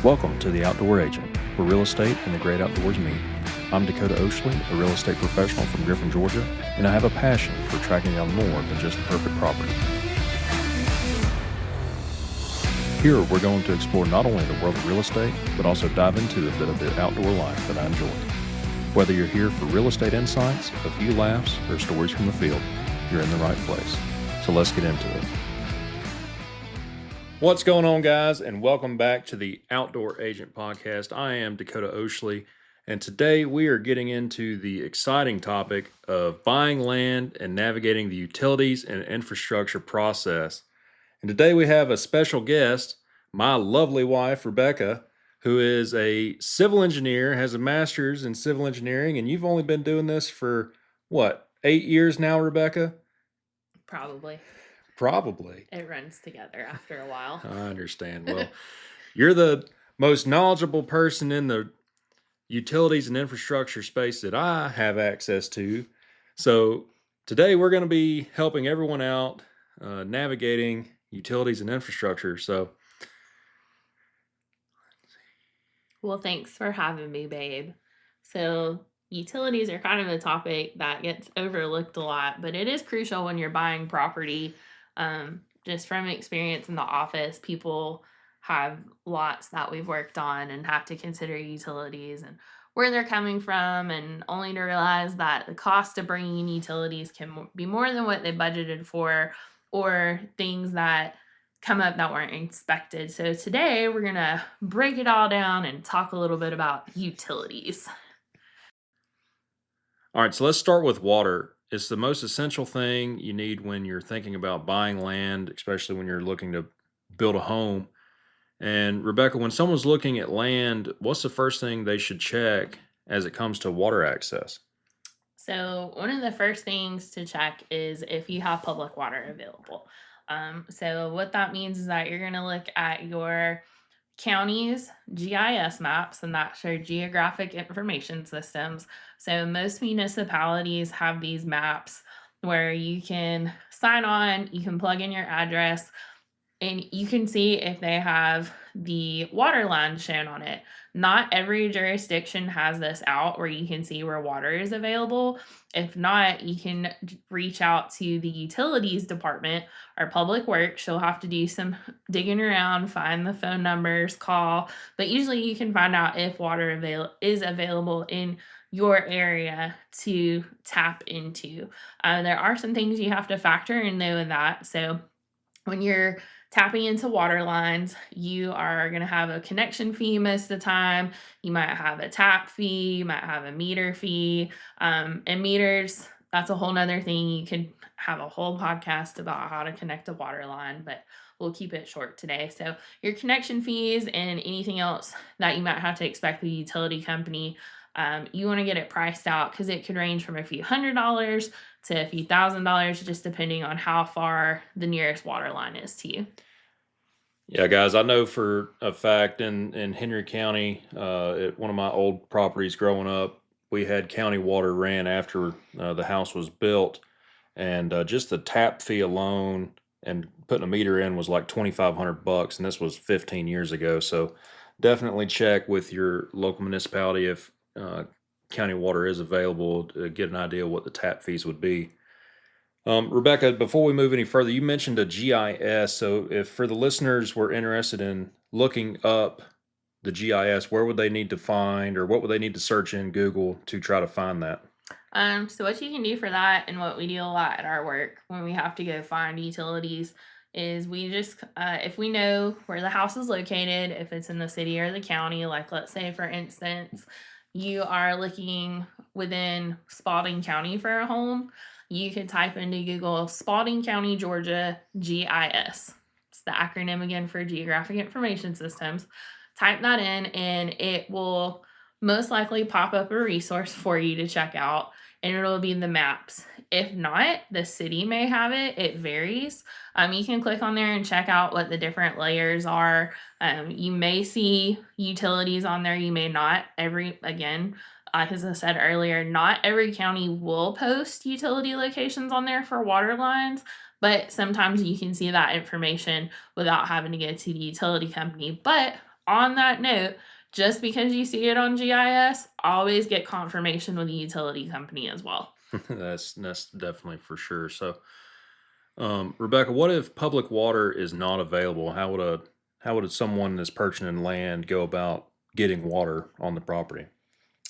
Welcome to The Outdoor Agent, where real estate and the great outdoors meet. I'm Dekota, a real estate professional from Griffin, Georgia, and I have a passion for tracking down more than just the perfect property. Here, we're going to explore not only the world of real estate, but also dive into a bit of the outdoor life that I enjoy. Whether you're here for real estate insights, a few laughs, or stories from the field, you're in the right place. So let's get into it. What's going on, guys, and welcome back to the Outdoor Agent Podcast. I am Dekota, and today we are getting into the exciting topic of buying land and navigating the utilities and infrastructure process. And today we have a special guest, my lovely wife, Rebecca, who is a civil engineer, has a master's in civil engineering, and you've only been doing this for, 8 years now, Rebecca? Probably. It runs together after a while. I understand. Well, you're the most knowledgeable person in the utilities and infrastructure space that I have access to. So today we're going to be helping everyone out navigating utilities and infrastructure. So, well, thanks for having me, babe. So utilities are kind of a topic that gets overlooked a lot, but it is crucial when you're buying property. Just from experience in the office, people have lots that we've worked on and have to consider utilities and where they're coming from, and only to realize that the cost of bringing in utilities can be more than what they budgeted for, or things that come up that weren't expected. So today we're going to break it all down and talk a little bit about utilities. All right, so let's start with water. It's the most essential thing you need when you're thinking about buying land, especially when you're looking to build a home. And Rebecca, when someone's looking at land, what's the first thing they should check as it comes to water access? So one of the first things to check is if you have public water available. So what that means is that you're going to look at your county's GIS maps, and that's your geographic information systems. So most municipalities have these maps where you can sign on, you can plug in your address, and you can see if they have the water line shown on it. Not every jurisdiction has this out where you can see where water is available. If not, you can reach out to the utilities department or public works. You'll have to do some digging around, find the phone numbers, call. But usually you can find out if water is available in your area to tap into. There are some things you have to factor in though in that. So when you're tapping into water lines, you are going to have a connection fee most of the time. You might have a tap fee, you might have a meter fee. And meters, that's a whole nother thing. You could have a whole podcast about how to connect a water line, but we'll keep it short today. So your connection fees and anything else that you might have to expect the utility company, you want to get it priced out because it could range from a few $100s to a few $1,000s, just depending on how far the nearest water line is to you. Yeah, guys, I know for a fact in Henry County, at one of my old properties growing up, we had county water ran after the house was built, and just the tap fee alone and putting a meter in was like $2,500, and this was 15 years ago. So definitely check with your local municipality if county water is available to get an idea what the tap fees would be. Rebecca, before we move any further, you mentioned a GIS. So if for the listeners were interested in looking up the GIS, where would they need to find, or what would they need to search in Google to try to find that? So what you can do for that, and what we do a lot at our work when we have to go find utilities, is we just, if we know where the house is located, if it's in the city or the county, like let's say for instance, you are looking within Spalding County for a home, you can type into Google Spalding County, Georgia, GIS. It's the acronym again for Geographic Information Systems. Type that in and it will most likely pop up a resource for you to check out, and it'll be the maps. If not, the city may have it. It varies. You can click on there and check out what the different layers are. You may see utilities on there. You may not. As I said earlier, not every county will post utility locations on there for water lines, but sometimes you can see that information without having to go to the utility company. But on that note, just because you see it on GIS, always get confirmation with the utility company as well. That's definitely for sure. So, Rebecca, what if public water is not available? How would someone that's purchasing land go about getting water on the property?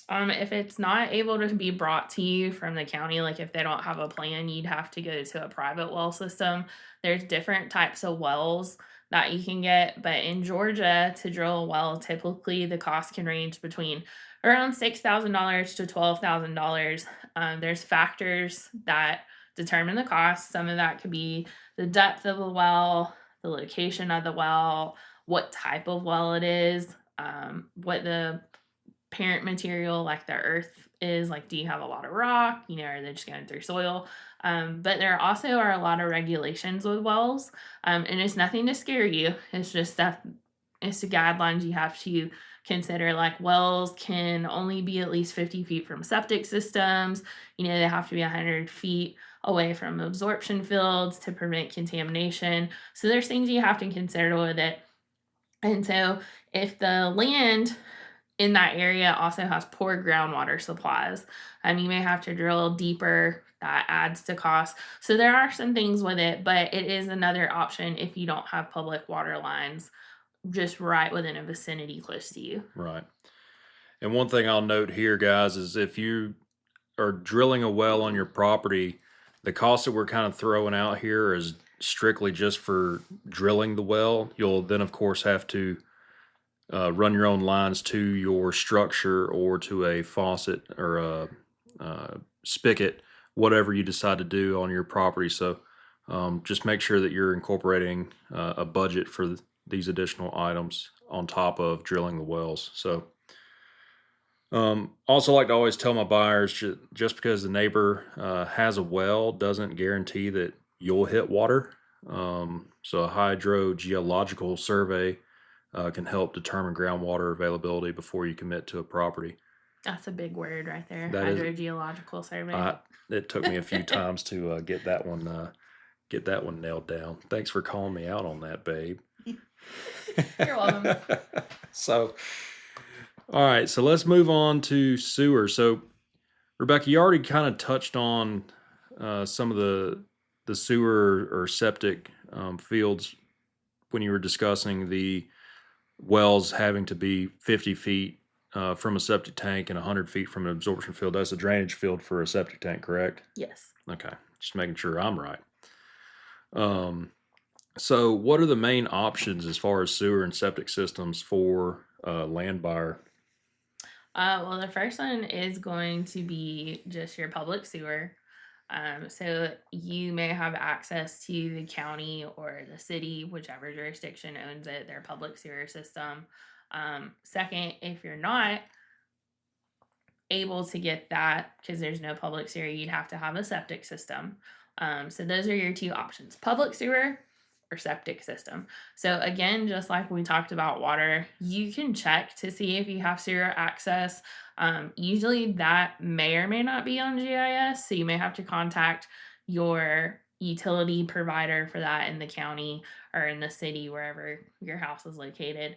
If it's not able to be brought to you from the county, like if they don't have a plan, you'd have to go to a private well system. There's different types of wells that you can get, but in Georgia, to drill a well, typically the cost can range between around $6,000 to $12,000. There's factors that determine the cost. Some of that could be the depth of the well, the location of the well, what type of well it is, what the parent material like the earth is. Like, do you have a lot of rock, are they just going through soil? But there also are a lot of regulations with wells, and it's nothing to scare you. It's just stuff, it's the guidelines you have to consider. Like, wells can only be at least 50 feet from septic systems. They have to be 100 feet away from absorption fields to prevent contamination. So there's things you have to consider with it. And so if the land in that area also has poor groundwater supplies, you may have to drill deeper. That adds to cost. So there are some things with it, but it is another option if you don't have public water lines just right within a vicinity close to you. Right. And one thing I'll note here, guys, is if you are drilling a well on your property, the cost that we're kind of throwing out here is strictly just for drilling the well. You'll then, of course, have to run your own lines to your structure or to a faucet or a spigot, whatever you decide to do on your property. So just make sure that you're incorporating a budget for these additional items on top of drilling the wells. So also like to always tell my buyers, just because the neighbor has a well doesn't guarantee that you'll hit water. So a hydrogeological survey can help determine groundwater availability before you commit to a property. That's a big word right there. That hydrogeological survey. It took me a few times to get that one nailed down. Thanks for calling me out on that, babe. You're welcome. So, all right, so let's move on to sewer. So, Rebecca, you already kind of touched on some of the sewer or septic fields when you were discussing the wells having to be 50 feet from a septic tank and 100 feet from an absorption field. That's a drainage field for a septic tank, correct? Yes. Okay, just making sure I'm right. So what are the main options as far as sewer and septic systems for a land buyer? Well, the first one is going to be just your public sewer. So you may have access to the county or the city, whichever jurisdiction owns it, their public sewer system. Second, if you're not able to get that because there's no public sewer, you'd have to have a septic system. So those are your two options: public sewer or septic system. So again, just like we talked about water, you can check to see if you have sewer access. Usually that may or may not be on GIS, so you may have to contact your utility provider for that in the county or in the city, wherever your house is located.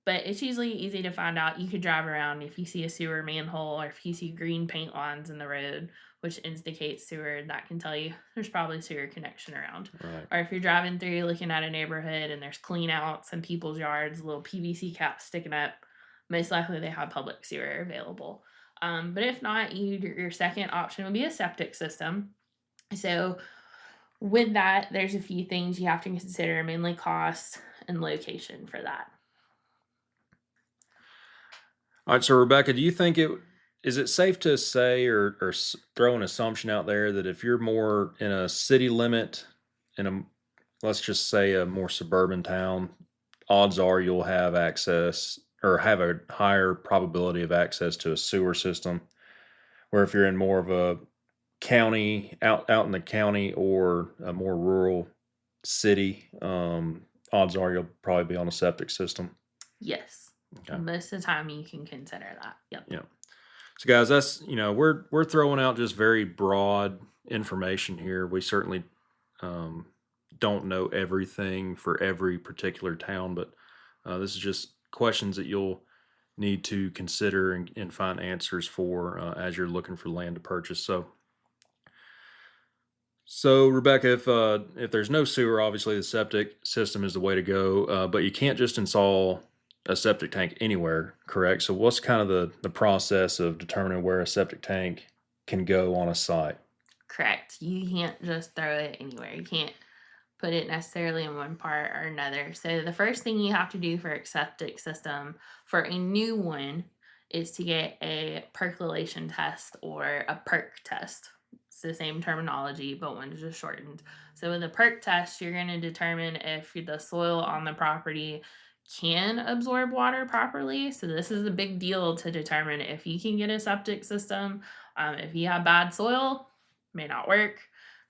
But it's usually easy to find out. You could drive around if you see a sewer manhole or if you see green paint lines in the road, which indicates sewer, that can tell you there's probably a sewer connection around. Right. Or if you're driving through looking at a neighborhood and there's clean outs in people's yards, little PVC caps sticking up, most likely they have public sewer available. But if not, your second option would be a septic system. So with that, there's a few things you have to consider, mainly cost and location for that. All right, so Rebecca, do you think is it safe to say or throw an assumption out there that if you're more in a city limit, in a, let's just say a more suburban town, odds are you'll have access or have a higher probability of access to a sewer system, where if you're in more of a county, out in the county or a more rural city, odds are you'll probably be on a septic system? Yes. Okay. Most of the time you can consider that. Yep. Yeah. So guys, that's, we're throwing out just very broad information here. We certainly don't know everything for every particular town, but This is just questions that you'll need to consider and find answers for as you're looking for land to purchase. So Rebecca, if there's no sewer, obviously the septic system is the way to go. But you can't just install a septic tank anywhere, correct? So what's kind of the process of determining where a septic tank can go on a site? Correct. You can't just throw it anywhere. You can't put it necessarily in one part or another. So the first thing you have to do for a septic system for a new one is to get a percolation test or a perc test. It's the same terminology, but one's just shortened. So with a perc test, you're going to determine if the soil on the property can absorb water properly. So this is a big deal to determine if you can get a septic system. If you have bad soil, may not work.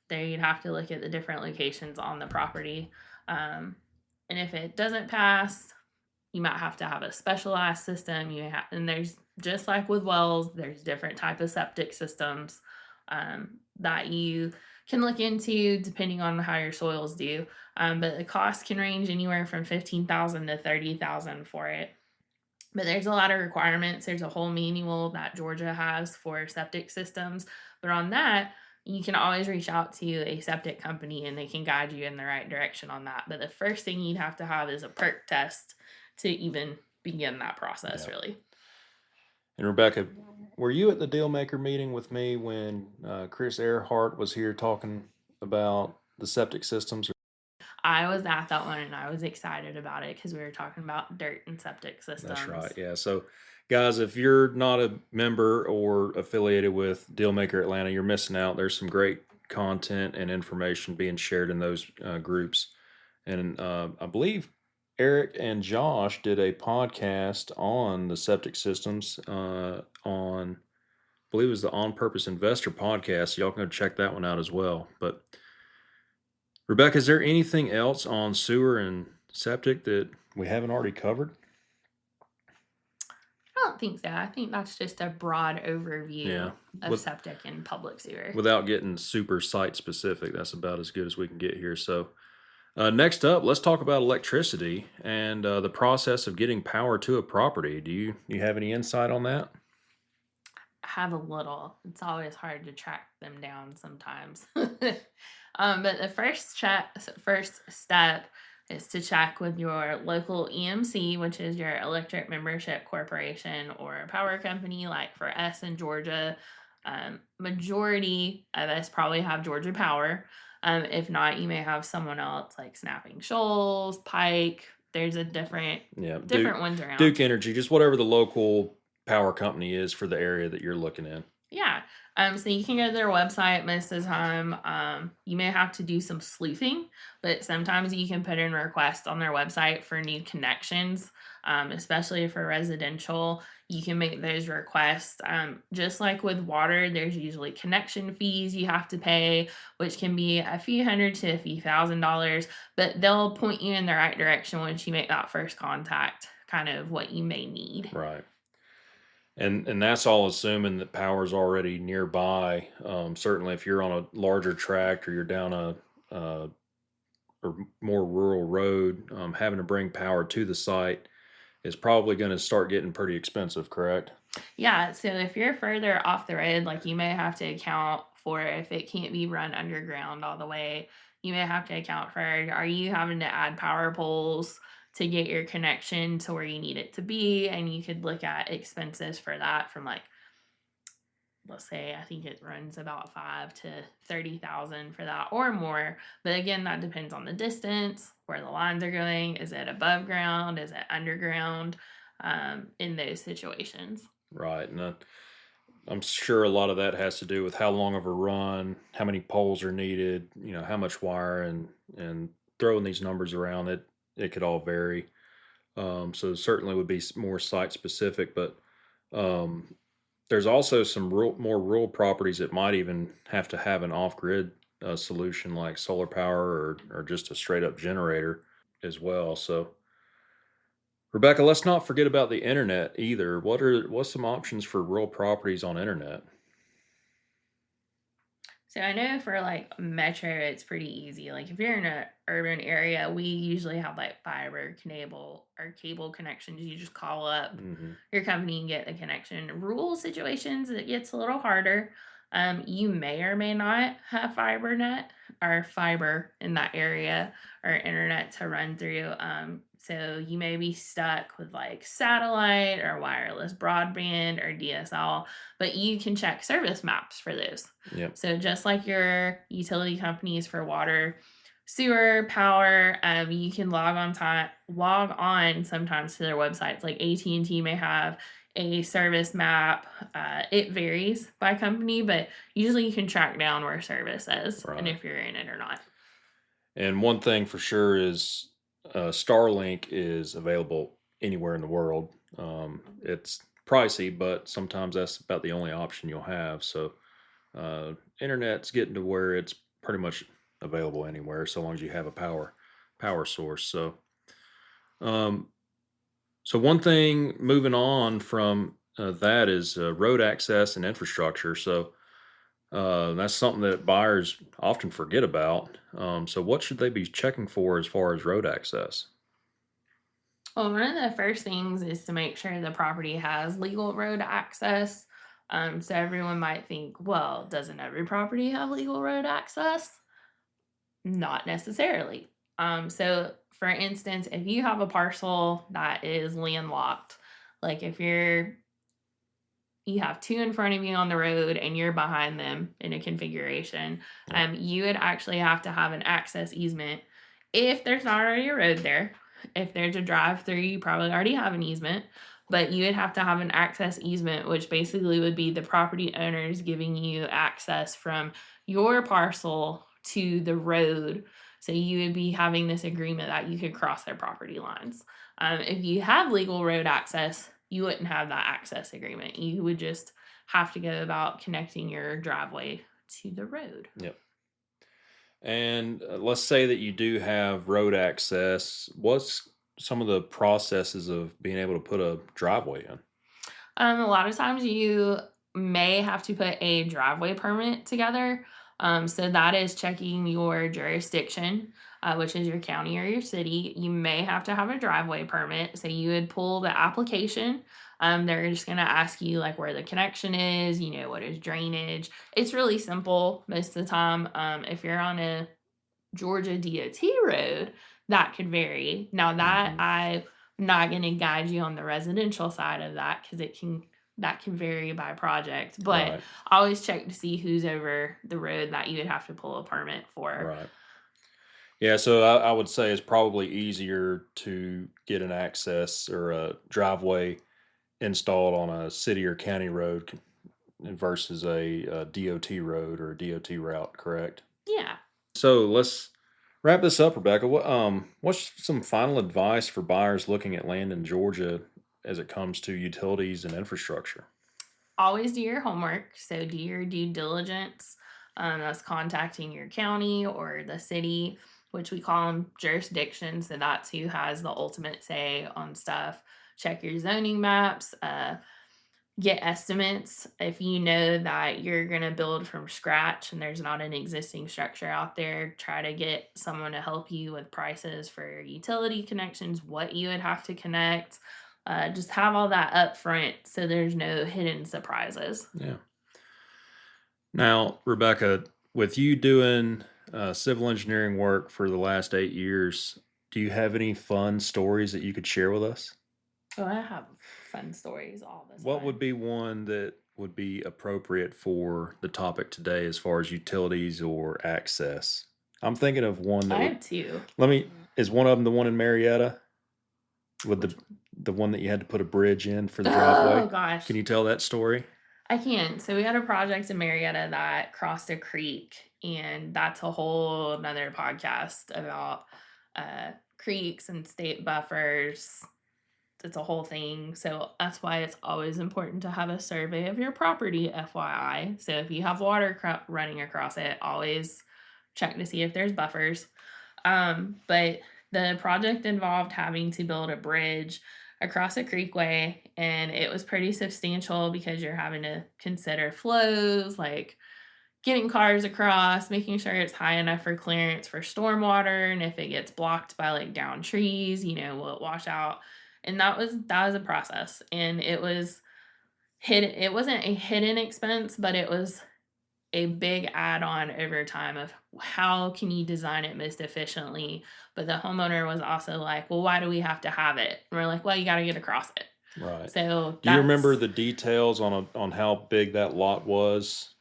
There you'd have to look at the different locations on the property. And if it doesn't pass, you might have to have a specialized system. And there's, just like with wells, there's different type of septic systems that you can look into depending on how your soils do. But the cost can range anywhere from $15,000 to $30,000 for it. But there's a lot of requirements. There's a whole manual that Georgia has for septic systems. But on that, you can always reach out to a septic company and they can guide you in the right direction on that. But the first thing you'd have to have is a perk test to even begin that process, Yeah. really. And Rebecca, were you at the Dealmaker meeting with me when Chris Earhart was here talking about the septic systems? I was at that one and I was excited about it because we were talking about dirt and septic systems. That's right. Yeah. So, guys, if you're not a member or affiliated with Dealmaker Atlanta, you're missing out. There's some great content and information being shared in those groups. And I believe Eric and Josh did a podcast on the septic systems on, I believe it was the On Purpose Investor podcast. Y'all can go check that one out as well. But Rebecca, is there anything else on sewer and septic that we haven't already covered? I don't think so. I think that's just a broad overview Yeah. of septic and public sewer. Without getting super site specific, that's about as good as we can get here. So, next up, let's talk about electricity and the process of getting power to a property. Do you have any insight on that? I have a little. It's always hard to track them down sometimes. But the first step is to check with your local EMC, which is your electric membership corporation or a power company. Like for us in Georgia, majority of us probably have Georgia Power. If not, you may have someone else like Snapping Shoals, Pike. There's a different ones around. Duke Energy, just whatever the local power company is for the area that you're looking in. Yeah. So you can go to their website most of the time. You may have to do some sleuthing, but sometimes you can put in requests on their website for new connections, especially for residential. You can make those requests. Just like with water, there's usually connection fees you have to pay, which can be a few hundred to a few $1,000s, but they'll point you in the right direction once you make that first contact, kind of what you may need. Right. And that's all assuming that power's already nearby. Certainly, if you're on a larger tract or you're down a or more rural road, having to bring power to the site is probably going to start getting pretty expensive, correct? Yeah, so if you're further off the road, like you may have to account for if it can't be run underground all the way. You may have to account for, are you having to add power poles to get your connection to where you need it to be? And you could look at expenses for that from like, let's say, I think it runs about $5,000 to $30,000 for that or more. But again, that depends on the distance, where the lines are going. Is it above ground? Is it underground? In those situations. Right. And I'm sure a lot of that has to do with how long of a run, how many poles are needed, how much wire, and throwing these numbers around, it could all vary. So certainly would be more site specific, but there's also some more rural properties that might even have to have an off-grid solution like solar power or just a straight up generator as well. So Rebecca, let's not forget about the internet either. What's some options for rural properties on internet? So I know for like metro, it's pretty easy. Like if you're in an urban area, we usually have like fiber, cable, or cable connections. You just call up Hmm. your company and get the connection. Rural situations, it gets a little harder. You may or may not have fiber net or fiber in that area or internet to run through. So you may be stuck with like satellite or wireless broadband or DSL, but you can check service maps for those. Yep. So just like your utility companies for water, sewer, power, you can log on sometimes to their websites. Like AT&T may have a service map. It varies by company, but usually you can track down where service is and Right. if you're in it or not. And one thing for sure is Starlink is available anywhere in the world. It's pricey, but sometimes that's about the only option you'll have. So internet's getting to where it's pretty much available anywhere, so long as you have a power source. Um, so one thing moving on from that is road access and infrastructure. So that's something that buyers often forget about. So what should they be checking for as far as road access? Well, one of the first things is to make sure the property has legal road access. So everyone might think, well, doesn't every property have legal road access? Not necessarily. So for instance, if you have a parcel that is landlocked, like if you have two in front of you on the road and you're behind them in a configuration, Yeah. you would actually have to have an access easement if there's not already a road there. If there's a drive through, you probably already have an easement, but you would have to have an access easement, which basically would be the property owners giving you access from your parcel to the road. So you would be having this agreement that you could cross their property lines. If you have legal road access, you wouldn't have that access agreement. You would just have to go about connecting your driveway to the road. Yep. And let's say that you do have road access. What's some of the processes of being able to put a driveway in? A lot of times you may have to put a driveway permit together. So that is checking your jurisdiction, which is your county or your city. You may have to have a driveway permit. So you would pull the application. They're just going to ask you like where the connection is, what is drainage. It's really simple most of the time. If you're on a Georgia DOT road, that could vary. Now that Hmm. I'm not going to guide you on the residential side of that because that can vary by project. But Right. I always check to see who's over the road that you would have to pull a permit for. Right. Yeah, so I would say it's probably easier to get an access or a driveway installed on a city or county road versus a DOT road or a DOT route, correct? Yeah. So let's wrap this up, Rebecca. What's some final advice for buyers looking at land in Georgia as it comes to utilities and infrastructure? Always do your homework. So do your due diligence. That's contacting your county or the city, which we call them jurisdictions. So that's who has the ultimate say on stuff. Check your zoning maps. Get estimates. If you know that you're going to build from scratch and there's not an existing structure out there, try to get someone to help you with prices for utility connections, what you would have to connect. Just have all that up front so there's no hidden surprises. Yeah. Now, Rebecca, with you doing civil engineering work for the last 8 years, do you have any fun stories that you could share with us? Oh, I have fun stories all the What would time. be one that would be appropriate for the topic today as far as utilities or access? I'm thinking of one that I would have two. let me is one of them the one in Marietta with Which the one that you had to put a bridge in for the one? Oh driveway? gosh. Can you tell that story? I can. So we had a project in Marietta that crossed a creek, and that's a whole another podcast about creeks and state buffers. It's a whole thing. So that's why it's always important to have a survey of your property, FYI. So if you have water running across it, always check to see if there's buffers. But the project involved having to build a bridge across a creekway, and it was pretty substantial because you're having to consider flows like getting cars across, making sure it's high enough for clearance for stormwater, and if it gets blocked by like down trees, will it wash out? And that was a process, and it was hidden. It wasn't a hidden expense, but it was a big add-on over time of how can you design it most efficiently. But the homeowner was also like, well, why do we have to have it? And we're like, well, you got to get across it. Right. So Do you remember the details on how big that lot was?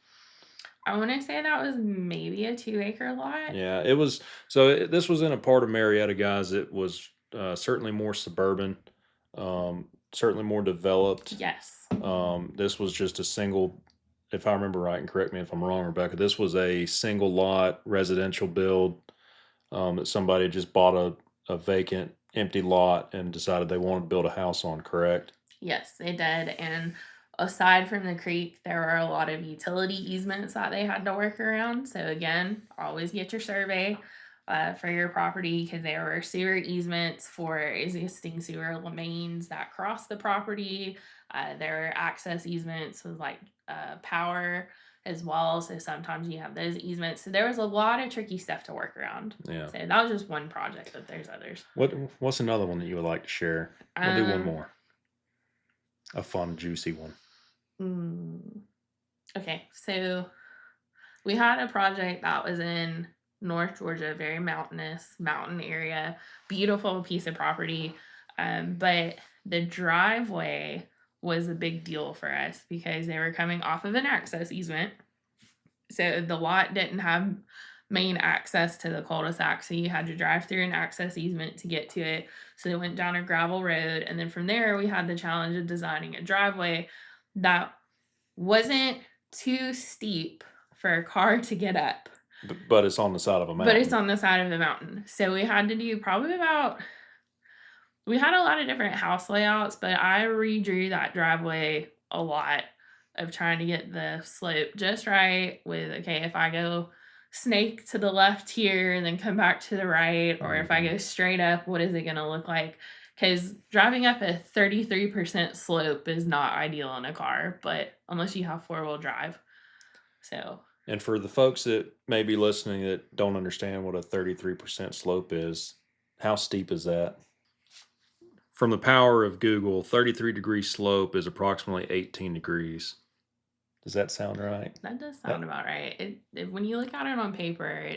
I want to say that was maybe a 2-acre lot. Yeah, it was. So this was in a part of Marietta, guys. It was certainly more suburban, certainly more developed. Yes. This was just a single, if I remember right, and correct me if I'm wrong, Rebecca, this was a single lot residential build that somebody just bought a vacant, empty lot and decided they wanted to build a house on, correct? Yes, they did. And aside from the creek, there were a lot of utility easements that they had to work around. So again, always get your survey for your property, because there were sewer easements for existing sewer mains that cross the property. There were access easements with like power as well. So sometimes you have those easements. So there was a lot of tricky stuff to work around. Yeah. So that was just one project, but there's others. What's another one that you would like to share? We'll do one more. A fun, juicy one. Okay, so we had a project that was in North Georgia, very mountainous, mountain area, beautiful piece of property. But the driveway was a big deal for us because they were coming off of an access easement. So the lot didn't have main access to the cul-de-sac, so you had to drive through an access easement to get to it. So they went down a gravel road, and then from there we had the challenge of designing a driveway that wasn't too steep for a car to get up. But it's on the side of a mountain. But it's on the side of the mountain. So we had to do we had a lot of different house layouts, but I redrew that driveway a lot of trying to get the slope just right with, okay, if I go snake to the left here and then come back to the right, or if I go straight up, what is it going to look like? Because driving up a 33% slope is not ideal in a car, but unless you have 4-wheel drive. So. And for the folks that may be listening that don't understand what a 33% slope is, how steep is that? From the power of Google, 33-degree slope is approximately 18 degrees. Does that sound right? That does sound about right. When you look at it on paper,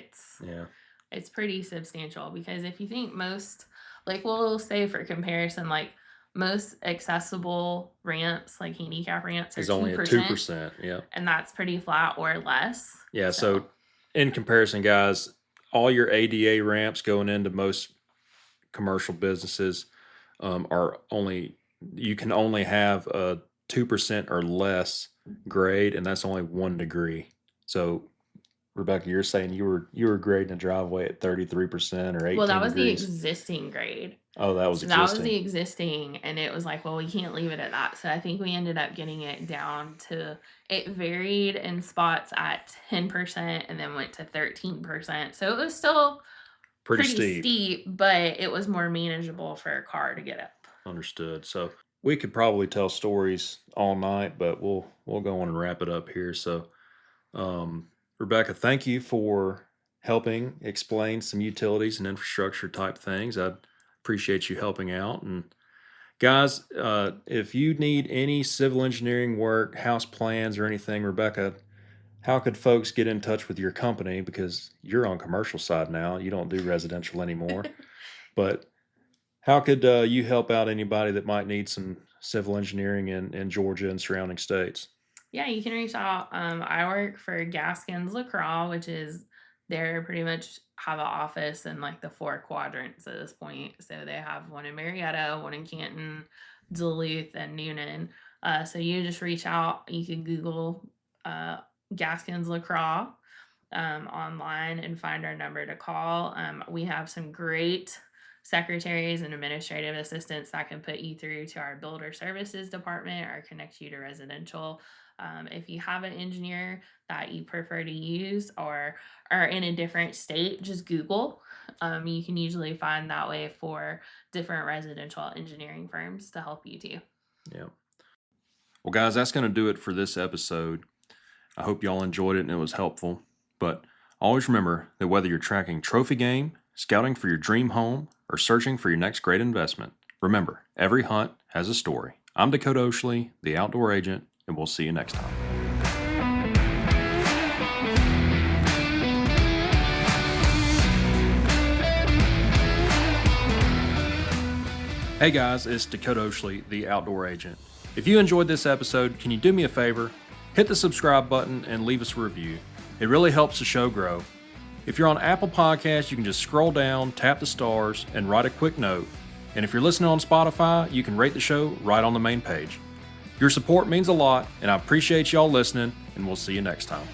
it's pretty substantial, because if you think most, like we'll say for comparison, like most accessible ramps, like handicap ramps, is only 2%. Yeah. And that's pretty flat or less. Yeah. So in comparison, guys, all your ADA ramps going into most commercial businesses you can only have a 2% or less grade, and that's only 1 degree. So Rebecca, you're saying you were grading a driveway at 33% or 18 Well, that was degrees. the existing grade. Oh, that was so existing. That was the existing, and it was like, well, we can't leave it at that. So I think we ended up getting it down to, it varied in spots at 10% and then went to 13%. So it was still pretty steep, but it was more manageable for a car to get up. Understood. So we could probably tell stories all night, but we'll go on and wrap it up here. So, Rebecca, thank you for helping explain some utilities and infrastructure type things. I appreciate you helping out. And guys, if you need any civil engineering work, house plans, or anything, Rebecca, how could folks get in touch with your company? Because you're on commercial side now. You don't do residential anymore. But how could you help out anybody that might need some civil engineering in Georgia and surrounding states? Yeah, you can reach out. I work for Gaskins LaCroix, which is, they're pretty much have an office in like the 4 quadrants at this point. So they have one in Marietta, one in Canton, Duluth, and Noonan. So you just reach out. You can Google Gaskins LaCroix online and find our number to call. We have some great secretaries and administrative assistants that can put you through to our builder services department or connect you to residential. If you have an engineer that you prefer to use or are in a different state, just Google. You can usually find that way for different residential engineering firms to help you too. Yeah. Well, guys, that's going to do it for this episode. I hope y'all enjoyed it and it was helpful. But always remember that whether you're tracking trophy game, scouting for your dream home, or searching for your next great investment, remember, every hunt has a story. I'm Dekota Oshley, the outdoor agent, and we'll see you next time. Hey guys, it's Dekota Oshley, the outdoor agent. If you enjoyed this episode, can you do me a favor? Hit the subscribe button and leave us a review. It really helps the show grow. If you're on Apple Podcasts, you can just scroll down, tap the stars, and write a quick note. And if you're listening on Spotify, you can rate the show right on the main page. Your support means a lot, and I appreciate y'all listening, and we'll see you next time.